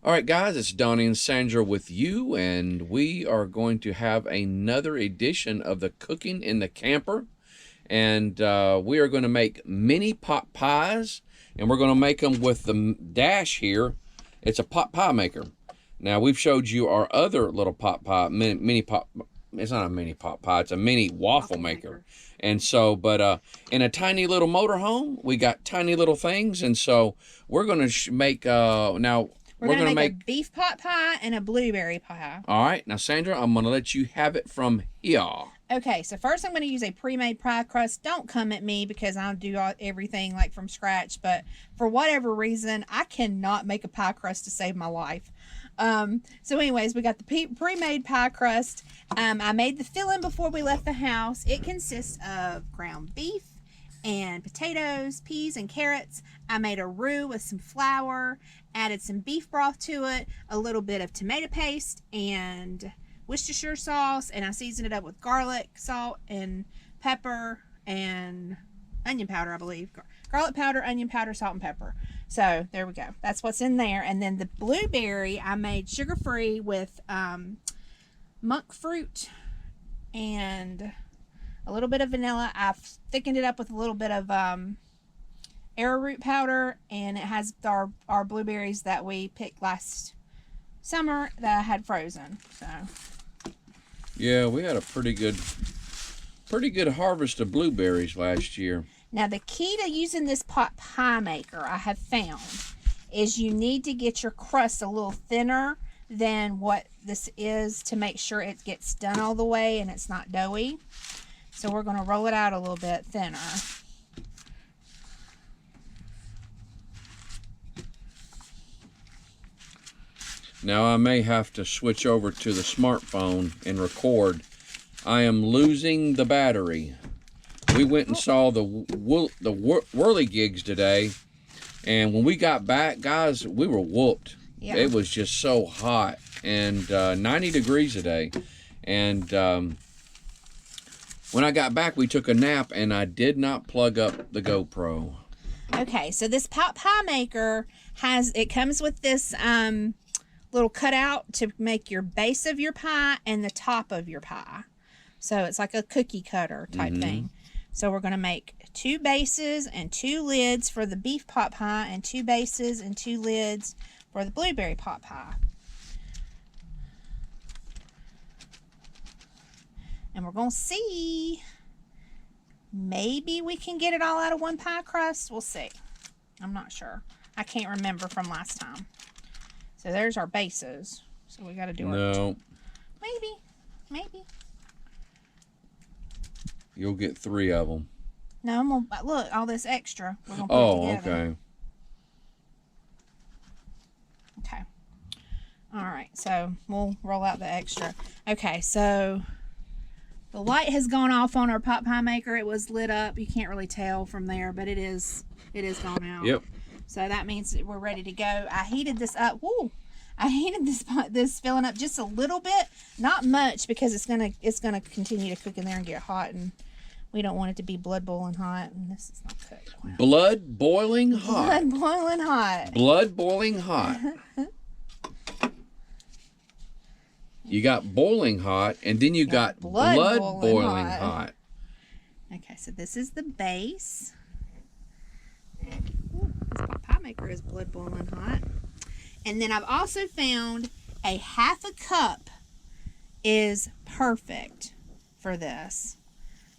All right, guys, it's Donnie and Sandra with you, and we are going to have another edition of the Cooking in the Camper. And we are going to make mini pot pies, and we're going to make them with the dash here. It's a pot pie maker. Now, we've showed you our other little pot pie, mini pot. It's not a mini pot pie, it's a mini waffle maker. And so, but in a tiny little motorhome, we got tiny little things, and so we're going to make, now, we're going to make a beef pot pie and a blueberry pie. All right. Now, Sandra, I'm going to let you have it from here. Okay, so first I'm going to use a pre-made pie crust. Don't come at me because I do everything like from scratch, but for whatever reason, I cannot make a pie crust to save my life. So anyways, we got the pre-made pie crust. I made the filling before we left the house. It consists of ground beef and potatoes, peas, and carrots. I made a roux with some flour, added some beef broth to it, a little bit of tomato paste, and Worcestershire sauce, and I seasoned it up with garlic, salt, and pepper, and onion powder, I believe. Garlic powder, onion powder, salt, and pepper. So, there we go. That's what's in there. And then the blueberry, I made sugar-free with monk fruit and a little bit of vanilla. I've thickened it up with a little bit of arrowroot powder, and it has our blueberries that we picked last summer that I had frozen. So yeah, we had a pretty good harvest of blueberries last year. Now the key to using this pot pie maker, I have found, is you need to get your crust a little thinner than what this is to make sure it gets done all the way and it's not doughy. So we're going to roll it out a little bit thinner. Now I may have to switch over to the smartphone and record. I am losing the battery. We went and saw the whirligigs today, and when we got back, guys, we were whooped. Yeah. It was just so hot, and 90 degrees today. And when I got back, we took a nap, and I did not plug up the GoPro. Okay, so this pot pie maker comes with this little cutout to make your base of your pie and the top of your pie. So it's like a cookie cutter type thing. So we're going to make 2 bases and 2 lids for the beef pot pie and 2 bases and 2 lids for the blueberry pot pie. And we're going to see, maybe we can get it all out of one pie crust. We'll see. I'm not sure. I can't remember from last time. So there's our bases. So we got to do No. Maybe. You'll get 3 of them. No, I'm gonna look, all this extra. We're gonna put it together. Okay. Okay. All right, so we'll roll out the extra. Okay, so the light has gone off on our pot pie maker. It was lit up. You can't really tell from there, but it is gone out. Yep. So that means that we're ready to go. I heated this up. Woo! I heated this filling up just a little bit, not much, because it's gonna continue to cook in there and get hot, and we don't want it to be blood boiling hot. And this is not cooked. Wow. Blood boiling hot. Blood boiling hot. Blood boiling hot. You got boiling hot, and then you got blood boiling hot. Okay, so this is the base. Ooh, this pie maker is blood boiling hot. And then I've also found a 1/2 cup is perfect for this.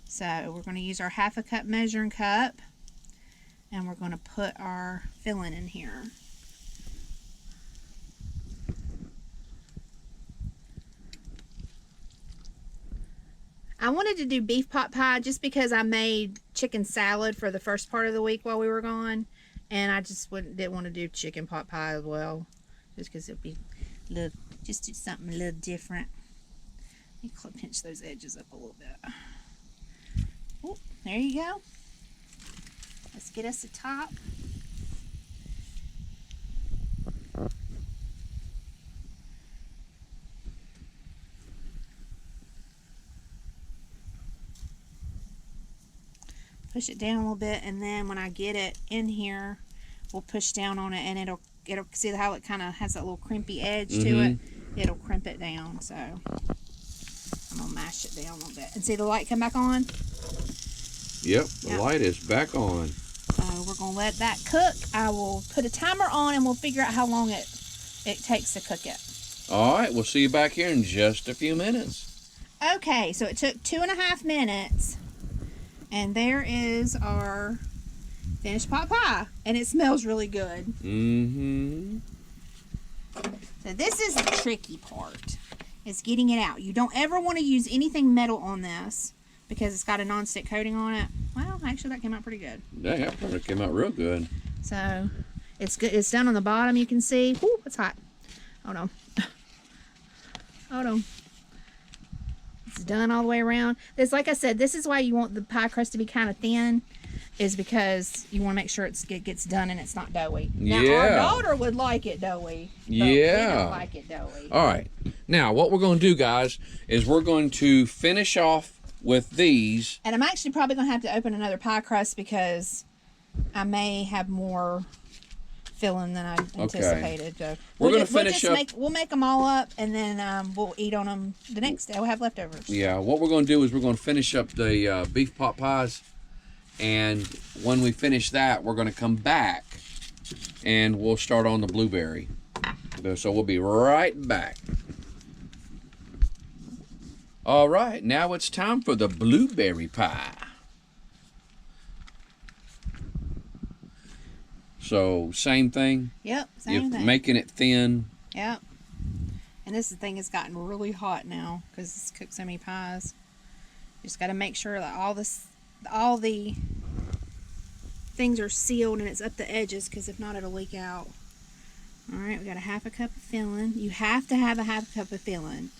So we're going to use our 1/2 cup measuring cup, and we're going to put our filling in here. I wanted to do beef pot pie just because I made chicken salad for the first part of the week while we were gone, and I just didn't want to do chicken pot pie as well, just because it'd be just do something a little different. Let me pinch those edges up a little bit. Oh, there you go. Let's get us a top. Push it down a little bit, and then when I get it in here, we'll push down on it, and it'll it'll see how it kind of has that little crimpy edge to it. It'll crimp it down. So I'm gonna mash it down a little bit and see the light come back on. Yep, the light is back on. So we're gonna let that cook. I will put a timer on and we'll figure out how long it takes to cook it. All right, we'll see you back here in just a few minutes. Okay, so it took 2.5 minutes, and there is our finished pot pie, and it smells really good. So this is the tricky part, is getting it out. You don't ever want to use anything metal on this because it's got a non-stick coating on it. Well, actually that came out pretty good. Yeah, that probably came out real good. So it's good. It's done on the bottom, you can see. Whoo, it's hot. Hold on. Hold on. It's done all the way around. This, like I said, this is why you want the pie crust to be kind of thin, is because you want to make sure it gets done and it's not doughy. Now, our daughter would like it doughy. But we don't like it doughy. All right. Now, what we're going to do, guys, is we're going to finish off with these. And I'm actually probably going to have to open another pie crust because I may have more filling than I anticipated. So we're going to finish up. We'll make them all up, and then we'll eat on them the next day. We'll have leftovers. Yeah, what we're going to do is we're going to finish up the beef pot pies, and when we finish that, we're going to come back, and we'll start on the blueberry. So we'll be right back. All right, now it's time for the blueberry pie. So, same thing? Yep, same thing. Making it thin. Yep. And this thing has gotten really hot now because it's cooked so many pies. Just got to make sure that all the things are sealed and it's up the edges, because if not, it'll leak out. All right, we got a 1/2 cup of filling. You have to have a 1/2 cup of filling.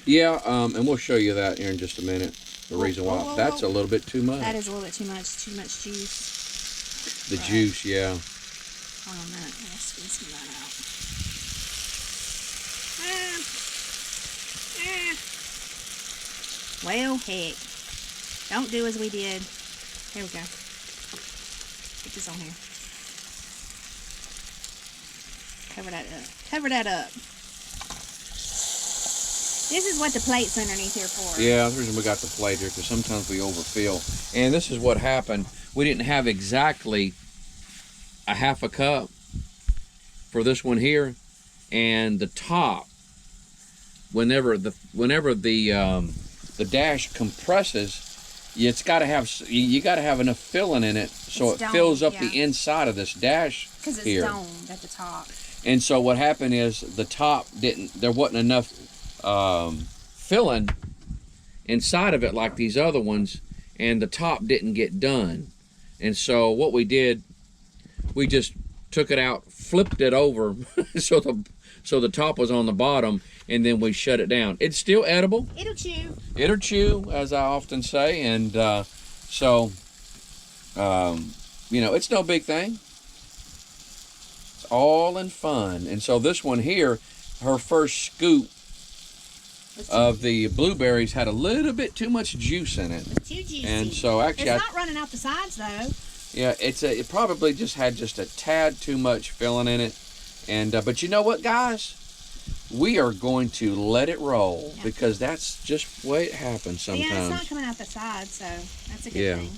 Yeah, and we'll show you that here in just a minute. The reason why. That's a little bit too much. That is a little bit too much. Too much juice. The juice, yeah. Hold on a minute. Let's squeeze some of that out. Well, heck. Don't do as we did. Here we go. Get this on here. Cover that up. Cover that up. This is what the plate's underneath here for. Yeah, that's the reason we got the plate here, because sometimes we overfill. And this is what happened. We didn't have exactly a 1/2 cup for this one here, and the top, whenever the dash compresses, it's got to have, you got to have enough filling in it so it fills up the inside of this dash here. Because it's domed at the top. And so what happened is the top there wasn't enough filling inside of it like these other ones, and the top didn't get done. And so what we did, we just took it out, flipped it over so the top was on the bottom, and then we shut it down. It's still edible. It'll chew. It'll chew, as I often say, and you know, it's no big thing. It's all in fun. And so this one here, her first scoop of the blueberries had a little bit too much juice in it. Too juicy. And so actually, it's not running out the sides though. Yeah, it probably just had just a tad too much filling in it. And but you know what, guys? We are going to let it roll, because that's just the way it happens sometimes. Yeah, it's not coming out the sides, so that's a good thing.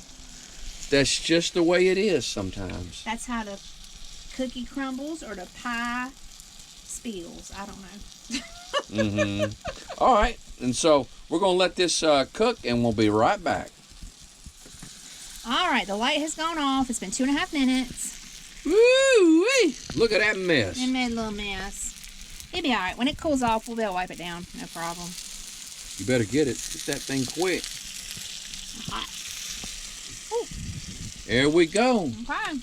That's just the way it is sometimes. That's how the cookie crumbles or the pie spills. I don't know. All right, and so we're going to let this cook, and we'll be right back. All right, the light has gone off. It's been 2.5 minutes. Woo-wee! Look at that mess. It made a little mess. It'll be all right. When it cools off, we'll be able to wipe it down. No problem. You better get it. Get that thing quick. Hot. There we go. Okay.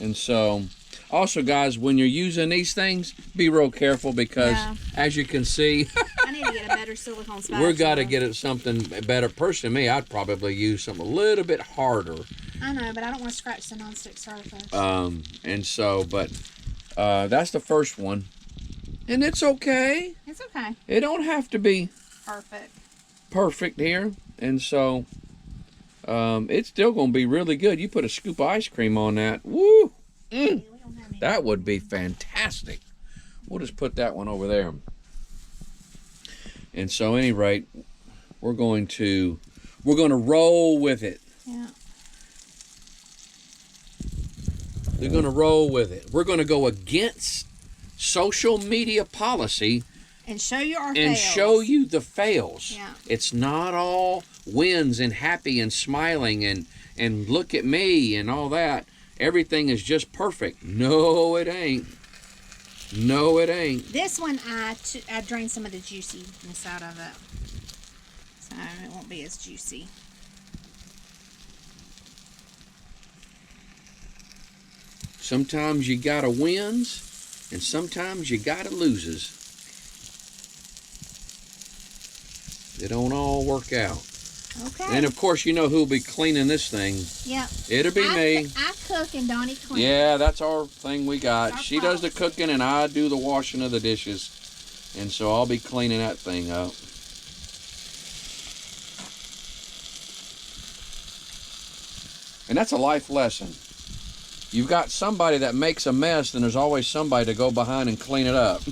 And so, also, guys, when you're using these things, be real careful, because as you can see, I need to get a better silicone spatula. we've got to get it something better. Personally, me, I'd probably use something a little bit harder. I know, but I don't want to scratch the nonstick surface. And so, but that's the first one, and it's okay. It's okay. It don't have to be perfect here, and so it's still gonna be really good. You put a scoop of ice cream on that, woo! That would be fantastic. We'll just put that one over there. And so, at any rate, we're going to roll with it. Yeah. They're going to roll with it. We're going to go against social media policy and show you our and fails. show you the fails. Yeah. It's not all wins and happy and smiling and look at me and all that. Everything is just perfect. No, it ain't. No, it ain't. This one, I drained some of the juiciness out of it, so it won't be as juicy. Sometimes you gotta wins, and sometimes you gotta loses. They don't all work out. Okay. And of course, you know who'll be cleaning this thing. Yep. It'll be me. I cook and Donnie cleans. Yeah, that's our thing we got. Our She does the cooking and I do the washing of the dishes. And so I'll be cleaning that thing up. And that's a life lesson. You've got somebody that makes a mess, and there's always somebody to go behind and clean it up.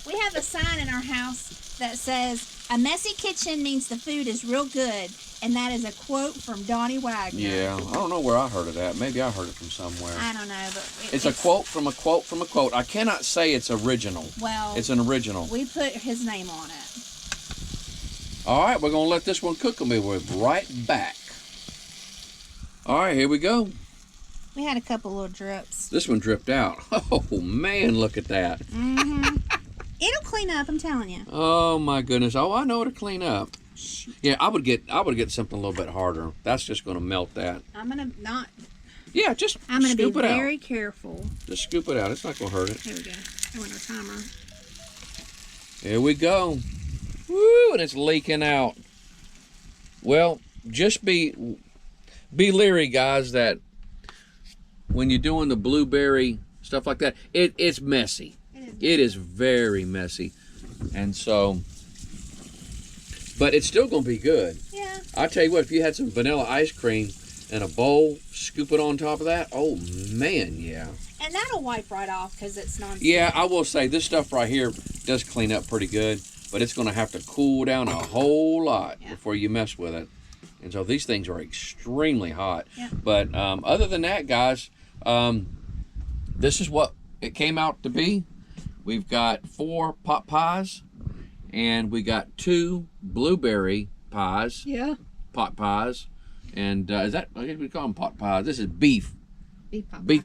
We have a sign in our house that says, "A messy kitchen means the food is real good." And that is a quote from Donnie Wagner. Yeah, I don't know where I heard of that. Maybe I heard it from somewhere. I don't know, but It's a quote from a quote from a quote. I cannot say it's original. Well, It's an original. we put his name on it. All right, we're going to let this one cook and we'll be right back. All right, here we go. We had a couple little drips. This one dripped out. Oh, man, look at that. Mm-hmm. It'll clean up, I'm telling you. Oh, my goodness. Oh, I know it'll clean up. Yeah, I would get something a little bit harder. That's just going to melt that. I'm going to not... Yeah, just I'm going to be scoop it out. very careful. Just scoop it out. It's not going to hurt it. There we go. I want our timer. Here we go. Woo, and it's leaking out. Well, just be leery, guys, that when you're doing the blueberry stuff like that, it's messy. It is very messy. And so, but it's still going to be good. Yeah. I'll tell you what, if you had some vanilla ice cream in a bowl, scoop it on top of that, oh man, yeah. And that'll wipe right off because it's non-stick. Yeah, I will say this stuff right here does clean up pretty good, but it's going to have to cool down a whole lot before you mess with it. And so these things are extremely hot. Yeah. But other than that, guys, this is what it came out to be. We've got 4 pot pies, and we got 2 blueberry pies. Yeah. Pot pies. And is that, I guess we call them pot pies. This is beef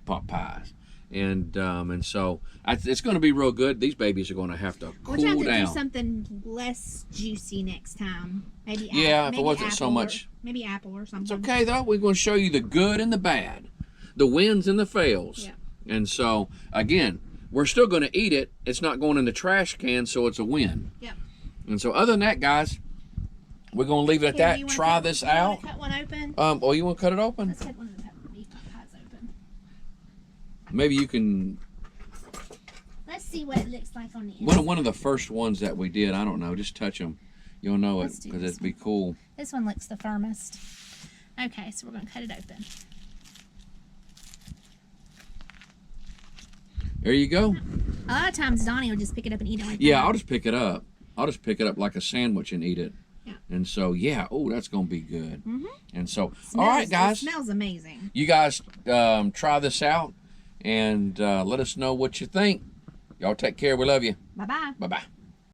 pot pies. And so it's going to be real good. These babies are going to have to cool down. We'll have to do something less juicy next time. Maybe if it wasn't so much. Maybe apple or something. It's okay though. We're going to show you the good and the bad, the wins and the fails. Yeah. And so again, we're still going to eat it. It's not going in the trash can, so it's a win. Yeah. And so other than that, guys, we're going to leave it at that. Try this out. Cut one open. Oh, you want to cut it open? Let's cut one of the beef pot pies open. Maybe you can. Let's see what it looks like on the inside. One of the first ones that we did. I don't know. Just touch them. You'll know it because it'd be cool. This one looks the firmest. Okay, so we're going to cut it open. There you go. A lot of times Donnie will just pick it up and eat it like that. Yeah, I'll just pick it up. I'll just pick it up like a sandwich and eat it. Yeah. And so, yeah, oh, that's going to be good. Mm-hmm. And so, all right, guys. It smells amazing. You guys try this out and let us know what you think. Y'all take care. We love you. Bye-bye. Bye-bye.